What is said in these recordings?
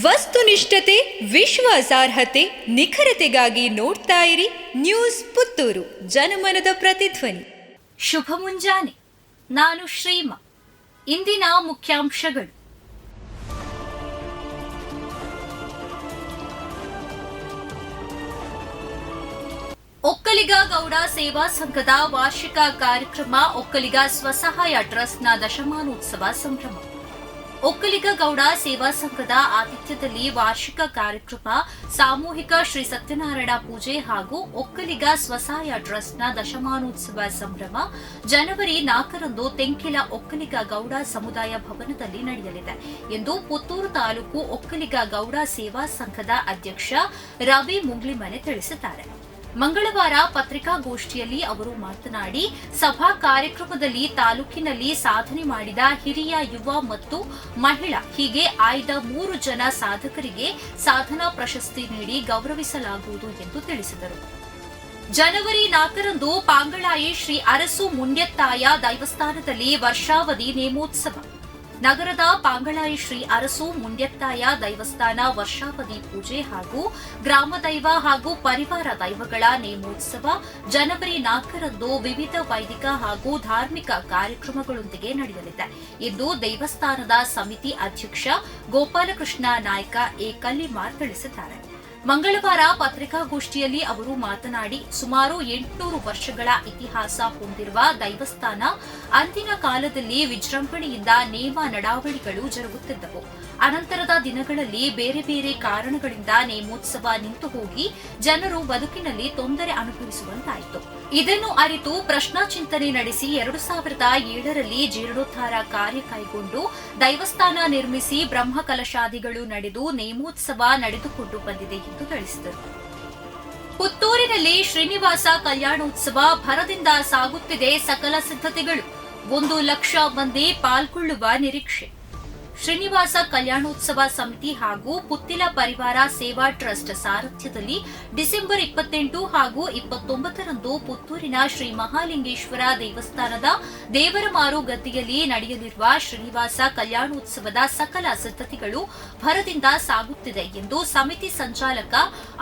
ವಸ್ತುನಿಷ್ಠತೆ, ವಿಶ್ವಾಸಾರ್ಹತೆ, ನಿಖರತೆಗಾಗಿ ನೋಡ್ತಾ ಇರಿ ನ್ಯೂಸ್ ಪುತ್ತೂರು, ಜನಮನದ ಪ್ರತಿಧ್ವನಿ. ಶುಭ ಮುಂಜಾನೆ. ನಾನು ಶ್ರೀಮಾ. ಇಂದಿನ ಮುಖ್ಯಾಂಶಗಳು: ಒಕ್ಕಲಿಗ ಗೌಡ ಸೇವಾ ಸಂಘದ ವಾರ್ಷಿಕ ಕಾರ್ಯಕ್ರಮ, ಒಕ್ಕಲಿಗ ಸ್ವಸಹಾಯ ಟ್ರಸ್ಟ್ನ ದಶಮಾನೋತ್ಸವ ಸಂಭ್ರಮ. ಒಕ್ಕಲಿಗ ಗೌಡ ಸೇವಾ ಸಂಘದ ಆತಿಥ್ಯದಲ್ಲಿ ವಾರ್ಷಿಕ ಕಾರ್ಯಕ್ರಮ, ಸಾಮೂಹಿಕ ಶ್ರೀ ಸತ್ಯನಾರಾಯಣ ಪೂಜೆ ಹಾಗೂ ಒಕ್ಕಲಿಗ ಸ್ವಸಹಾಯ ಟ್ರಸ್ಟ್ನ ದಶಮಾನೋತ್ಸವ ಸಂಭ್ರಮ ಜನವರಿ 4ರಂದು ತೆಂಕಿಲ ಒಕ್ಕಲಿಗ ಗೌಡ ಸಮುದಾಯ ಭವನದಲ್ಲಿ ನಡೆಯಲಿದೆ ಎಂದು ಪುತ್ತೂರು ತಾಲೂಕು ಒಕ್ಕಲಿಗ ಗೌಡ ಸೇವಾ ಸಂಘದ ಅಧ್ಯಕ್ಷ ರವಿ ಮುಂಗ್ಲಿಮನೆ ತಿಳಿಸಿದ್ದಾರೆ. ಮಂಗಳವಾರ ಪತ್ರಿಕಾಗೋಷ್ಠಿಯಲ್ಲಿ ಅವರು ಮಾತನಾಡಿ, ಸಭಾ ಕಾರ್ಯಕ್ರಮದಲ್ಲಿ ತಾಲೂಕಿನಲ್ಲಿ ಸಾಧನೆ ಮಾಡಿದ ಹಿರಿಯ, ಯುವ ಮತ್ತು ಮಹಿಳಾ ಹೀಗೆ ಆಯ್ದ 3 ಜನ ಸಾಧಕರಿಗೆ ಸಾಧನಾ ಪ್ರಶಸ್ತಿ ನೀಡಿ ಗೌರವಿಸಲಾಗುವುದು ಎಂದು ತಿಳಿಸಿದರು. ಜನವರಿ 4ರಂದು ಪಾಂಗಳಾಯಿ ಶ್ರೀ ಅರಸು ಮುಂಡ್ಯತ್ತಾಯ ದೈವಸ್ಥಾನದಲ್ಲಿ ವರ್ಷಾವಧಿ ನೇಮೋತ್ಸವ. ನಗರದ ಪಾಂಗಳಾಯಿ ಶ್ರೀ ಅರಸು ಮುಂಡ್ಯತ್ತಾಯ ದೈವಸ್ಥಾನ ವರ್ಷಾವಧಿ ಪೂಜೆ ಹಾಗೂ ಗ್ರಾಮ ದೈವ ಹಾಗೂ ಪರಿವಾರ ದೈವಗಳ ನೇಮೋತ್ಸವ ಜನವರಿ 4ರಂದು ವಿವಿಧ ವೈದಿಕ ಹಾಗೂ ಧಾರ್ಮಿಕ ಕಾರ್ಯಕ್ರಮಗಳೊಂದಿಗೆ ನಡೆಯಲಿದೆ ಎಂದು ದೇವಸ್ಥಾನದ ಸಮಿತಿ ಅಧ್ಯಕ್ಷ ಗೋಪಾಲಕೃಷ್ಣ ನಾಯ್ಕ ಎ ಕಲ್ಲಿಮಾರ್ ತಿಳಿಸಿದ್ದಾರೆ. ಮಂಗಳವಾರ ಪತ್ರಿಕಾಗೋಷ್ಠಿಯಲ್ಲಿ ಅವರು ಮಾತನಾಡಿ, ಸುಮಾರು 800 ವರ್ಷಗಳ ಇತಿಹಾಸ ಹೊಂದಿರುವ ದೈವಸ್ಥಾನ ಅಂದಿನ ಕಾಲದಲ್ಲಿ ವಿಜೃಂಭಣೆಯಿಂದ ನೇಮ ನಡಾವಳಿಗಳು ಜರುಗುತ್ತಿದ್ದವು. ಅನಂತರದ ದಿನಗಳಲ್ಲಿ ಬೇರೆ ಬೇರೆ ಕಾರಣಗಳಿಂದ ನೇಮೋತ್ಸವ ನಿಂತು ಹೋಗಿ ಜನರು ಬದುಕಿನಲ್ಲಿ ತೊಂದರೆ ಅನುಭವಿಸುವಂತಾಯಿತು. ಇದನ್ನು ಅರಿತು ಪ್ರಶ್ನಾಚಿಂತನೆ ನಡೆಸಿ 2007ರಲ್ಲಿ ಜೀರ್ಣೋದ್ಧಾರ ಕಾರ್ಯ ಕೈಗೊಂಡು ದೈವಸ್ಥಾನ ನಿರ್ಮಿಸಿ ಬ್ರಹ್ಮಕಲಶಾದಿಗಳು ನಡೆದು ನೇಮೋತ್ಸವ ನಡೆದುಕೊಂಡು ಬಂದಿದೆ ಎಂದು ತಿಳಿಸಿದರು. ಪುತ್ತೂರಿನಲ್ಲಿ ಶ್ರೀನಿವಾಸ ಕಲ್ಯಾಣೋತ್ಸವ ಭರದಿಂದ ಸಾಗುತ್ತಿದೆ. ಸಕಲ ಸಿದ್ಧತೆಗಳು. 1 ಲಕ್ಷ ಮಂದಿ ಪಾಲ್ಗೊಳ್ಳುವ ನಿರೀಕ್ಷೆ. ಶ್ರೀನಿವಾಸ ಕಲ್ಯಾಣೋತ್ಸವ ಸಮಿತಿ ಹಾಗೂ ಪುತ್ತಿಲ ಪರಿವಾರ ಸೇವಾ ಟ್ರಸ್ಟ್ ಸಾರಥ್ಯದಲ್ಲಿ ಡಿಸೆಂಬರ್ 28 ಹಾಗೂ 29ರಂದು ಪುತ್ತೂರಿನ ಶ್ರೀ ಮಹಾಲಿಂಗೇಶ್ವರ ದೇವಸ್ಥಾನದ ದೇವರಮಾರು ಗದ್ದಿಯಲ್ಲಿ ನಡೆಯಲಿರುವ ಶ್ರೀನಿವಾಸ ಕಲ್ಯಾಣೋತ್ಸವದ ಸಕಲ ಸಿದ್ಧತೆಗಳು ಭರದಿಂದ ಸಾಗುತ್ತಿದೆ ಎಂದು ಸಮಿತಿ ಸಂಚಾಲಕ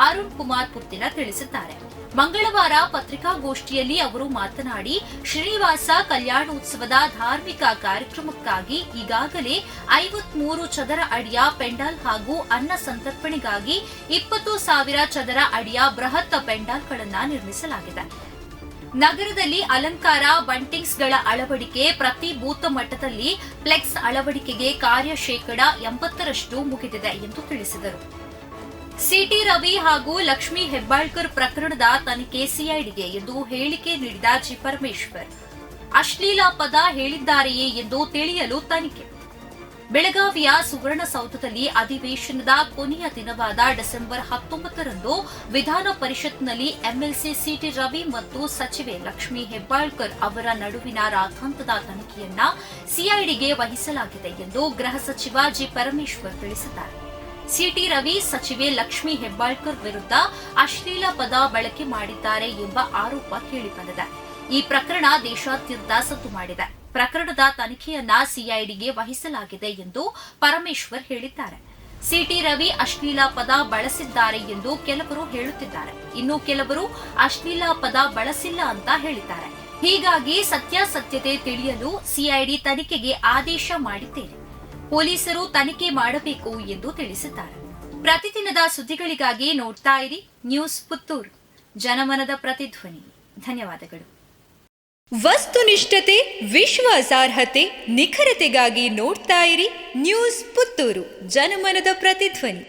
ಅರುಣ್ ಕುಮಾರ್ ಪುತ್ತಿಲ ತಿಳಿಸಿದ್ದಾರೆ. ಮಂಗಳವಾರ ಪತ್ರಿಕಾಗೋಷ್ಠಿಯಲ್ಲಿ ಅವರು ಮಾತನಾಡಿ, ಶ್ರೀನಿವಾಸ ಕಲ್ಯಾಣೋತ್ಸವದ ಧಾರ್ಮಿಕ ಕಾರ್ಯಕ್ರಮಕ್ಕಾಗಿ ಈಗಾಗಲೇ 53 ಚದರ ಅಡಿಯ ಪೆಂಡಾಲ್ ಹಾಗೂ ಅನ್ನ ಸಂತರ್ಪಣೆಗಾಗಿ 20,000 ಚದರ ಅಡಿಯ ಬೃಹತ್ ಪೆಂಡಾಲ್ಗಳನ್ನು ನಿರ್ಮಿಸಲಾಗಿದೆ. ನಗರದಲ್ಲಿ ಅಲಂಕಾರ, ಬಂಟಿಂಗ್ಸ್ಗಳ ಅಳವಡಿಕೆ, ಪ್ರತಿ ಬೂತ್ ಮಟ್ಟದಲ್ಲಿ ಫ್ಲೆಕ್ಸ್ ಅಳವಡಿಕೆಗೆ ಕಾರ್ಯ ಶೇಕಡ 80ರಷ್ಟು ಮುಗಿದಿದೆ ಎಂದು ತಿಳಿಸಿದರು. ಸಿಟಿ ರವಿ ಹಾಗೂ ಲಕ್ಷ್ಮೀ ಹೆಬ್ಬಾಳ್ಕರ್ ಪ್ರಕರಣದ ತನಿಖೆ ಸಿಐಡಿಗೆ ಎಂದು ಹೇಳಿಕೆ ನೀಡಿದ ಜಿ ಪರಮೇಶ್ವರ್, ಅಶ್ಲೀಲ ಪದ ಹೇಳಿದ್ದಾರೆಯೇ ಎಂದು ತಿಳಿಯಲು ತನಿಖೆ. ಬೆಳಗಾವಿಯ ಸುವರ್ಣಸೌಧದಲ್ಲಿ ಅಧಿವೇಶನದ ಕೊನೆಯ ದಿನವಾದ ಡಿಸೆಂಬರ್ 19ರಂದು ವಿಧಾನ ಪರಿಷತ್ನಲ್ಲಿ ಎಂಎಲ್ಸಿ ಸಿಟಿ ರವಿ ಮತ್ತು ಸಚಿವೆ ಲಕ್ಷ್ಮೀ ಹೆಬ್ಬಾಳ್ಕರ್ ಅವರ ನಡುವಿನ ರಾದ್ಧಾಂತದ ತನಿಖೆಯನ್ನ ಸಿಐಡಿಗೆ ವಹಿಸಲಾಗಿದೆ ಎಂದು ಗೃಹ ಸಚಿವ ಜಿ ಪರಮೇಶ್ವರ್ ತಿಳಿಸಿದ್ದಾರೆ. ಸಿಟಿ ರವಿ, ಸಚಿವೆ ಲಕ್ಷ್ಮೀ ಹೆಬ್ಬಾಳ್ಕರ್ ವಿರುದ್ಧ ಅಶ್ಲೀಲ ಪದ ಬಳಕೆ ಮಾಡಿದ್ದಾರೆ ಎಂಬ ಆರೋಪ ಕೇಳಿಬಂದಿದೆ. ಈ ಪ್ರಕರಣ ದೇಶಾದ್ಯಂತ ಸದ್ದು ಮಾಡಿದೆ. ಪ್ರಕರಣದ ತನಿಖೆಯನ್ನ ಸಿಐಡಿಗೆ ವಹಿಸಲಾಗಿದೆ ಎಂದು ಪರಮೇಶ್ವರ್ ಹೇಳಿದ್ದಾರೆ. ಸಿಟಿ ರವಿ ಅಶ್ಲೀಲ ಪದ ಬಳಸಿದ್ದಾರೆ ಎಂದು ಕೆಲವರು ಹೇಳುತ್ತಿದ್ದಾರೆ. ಇನ್ನು ಕೆಲವರು ಅಶ್ಲೀಲ ಪದ ಬಳಸಿಲ್ಲ ಅಂತ ಹೇಳಿದ್ದಾರೆ. ಹೀಗಾಗಿ ಸತ್ಯಾಸತ್ಯತೆ ತಿಳಿಯಲು ಸಿಐಡಿ ತನಿಖೆಗೆ ಆದೇಶ ಮಾಡಿದ್ದೇನೆ. ಪೊಲೀಸರು ತನಿಖೆ ಮಾಡಬೇಕು ಎಂದು ತಿಳಿಸಿದ್ದಾರೆ. ಪ್ರತಿದಿನದ ಸುದ್ದಿಗಳಿಗಾಗಿ ನೋಡ್ತಾ ಇರಿ ನ್ಯೂಸ್ ಪುತ್ತೂರು, ಜನಮನದ ಪ್ರತಿಧ್ವನಿ. ಧನ್ಯವಾದಗಳು. ವಸ್ತುನಿಷ್ಠತೆ, ವಿಶ್ವಾಸಾರ್ಹತೆ, ನಿಖರತೆಗಾಗಿ ನೋಡ್ತಾ ಇರಿ ನ್ಯೂಸ್ ಪುತ್ತೂರು, ಜನಮನದ ಪ್ರತಿಧ್ವನಿ.